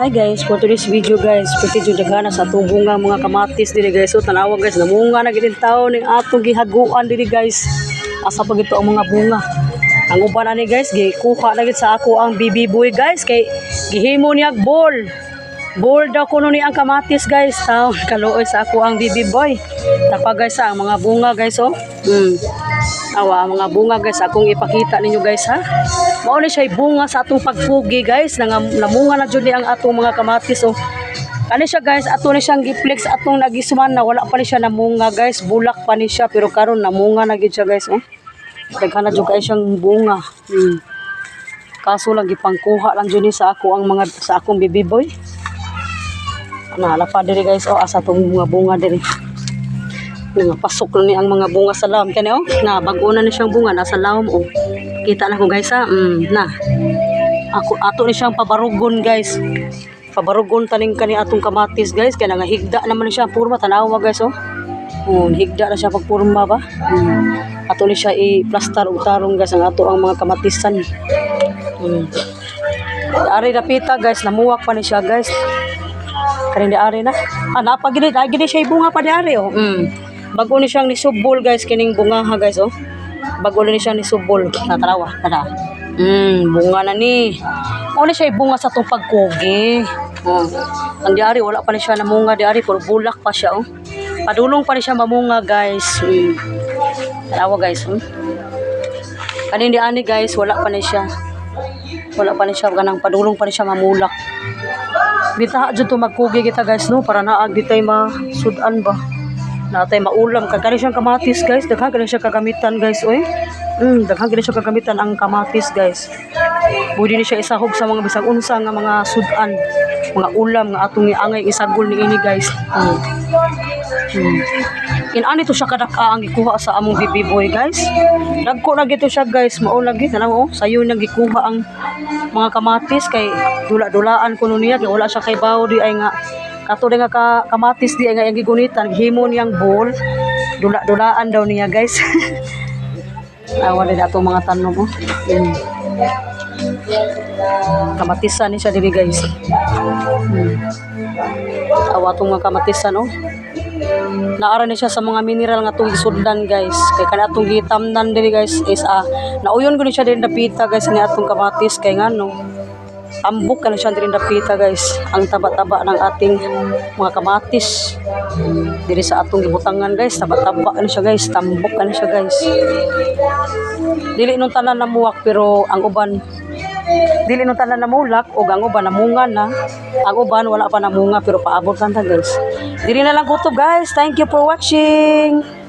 Hi guys, for today's video guys, pwede dyan dagana sa atong nga mga kamatis dili guys. So tanawa guys, namunga na gid taon ning atong gihaguan dili guys. Asa pa gito ang mga bunga. Ang uban ani guys, gikuha na gid sa ako ang bibi boy guys kay gihimo niya ball. Ball daw kuno ni ang kamatis guys. Taon kaluoy sa ako ang bibi boy. Tapa guys ang mga bunga guys oh. Awa mga bunga guys akong ipakita ninyo guys ha. Mao ni siya bunga sa atong pagpugi guys. Namunga na jud ni ang atong mga kamatis oh. Kani siya guys ato ni siyang giflex atong nagisuman na wala pa ni siya namunga guys. Bulak pa ni siya pero karon namunga na gid siya guys oh. Daghan na jud kay siyang bunga. Kaso lang gipangkuha lang jud ni sa ako ang mga sa akong baby boy. Hala pa diri guys oh asa tong mga bunga diri. Pasok lang ni ang mga bunga sa lawom kani oh na bag-o na ni siyang bunga nasa lawom oh kita na ko guys ha na ako ato ni siyang pabarugon guys taning kani atong kamatis guys kaya nga higda naman ni siya purma tanawa guys oh higda na siya pag purma ba ato ni siya i-plaster og tarong guys ang ato ang mga kamatisan ari dapita guys namuwak pa ni siya guys kani di ari na napagini siya bunga pa di ari oh bago ni siyang nisubol guys kining bunga ha guys oh. Bago ni siyang nisubol natarawa tada. Bunga na ni. Mao ni siya bunga sa tong pagkugi. Ang diari wala pa ni siya namunga diari puro bulak pa siya oh. Padulong pa ni siya mamunga guys. Tarawa guys Kanin di ani guys wala pa ni siya. Wala pa ni siya kanang padulong pa ni siya mamulak. Bitaha jud to magkugi kita guys no para naag di tay masudan ba. Natay maulam kagani siyang kamatis guys daghan kani siya kagamitan guys oy daghan kani siya kagamitan ang kamatis guys pwede ni siya isahog sa mga bisag unsa nga mga sudan mga ulam nga atong iangay isagol ni ini guys inani to siya kadaka ang gikuha sa among bibi boy guys dagko na gito siya guys mao lagi tanaw oh sayo nang gikuha ang mga kamatis kay dula-dulaan kuno niya kay wala siya kay bawo di ay nga kato nga kamatis di nga yung gigunitan himo niyang bowl dula-dulaan daw niya guys awan din ato mga tanom mo kamatisan ni siya dili guys awa tong mga kamatisan oh naara ni siya sa mga mineral nga atong gisudlan guys kay kana atong gitamnan diri guys is nauyon ko ni siya din dapita guys ni atong kamatis kay ngano ambok ka na siya din dapita guys ang taba-taba ng ating mga kamatis diri sa atong gibutangan guys taba-taba na siya guys tambok ka na siya guys dili nung tanan namuwak pero ang uban dili nung tanan namulak o ang uban namunga na ang uban wala pa namunga pero paabot lang ta guys dili na lang kutob guys thank you for watching.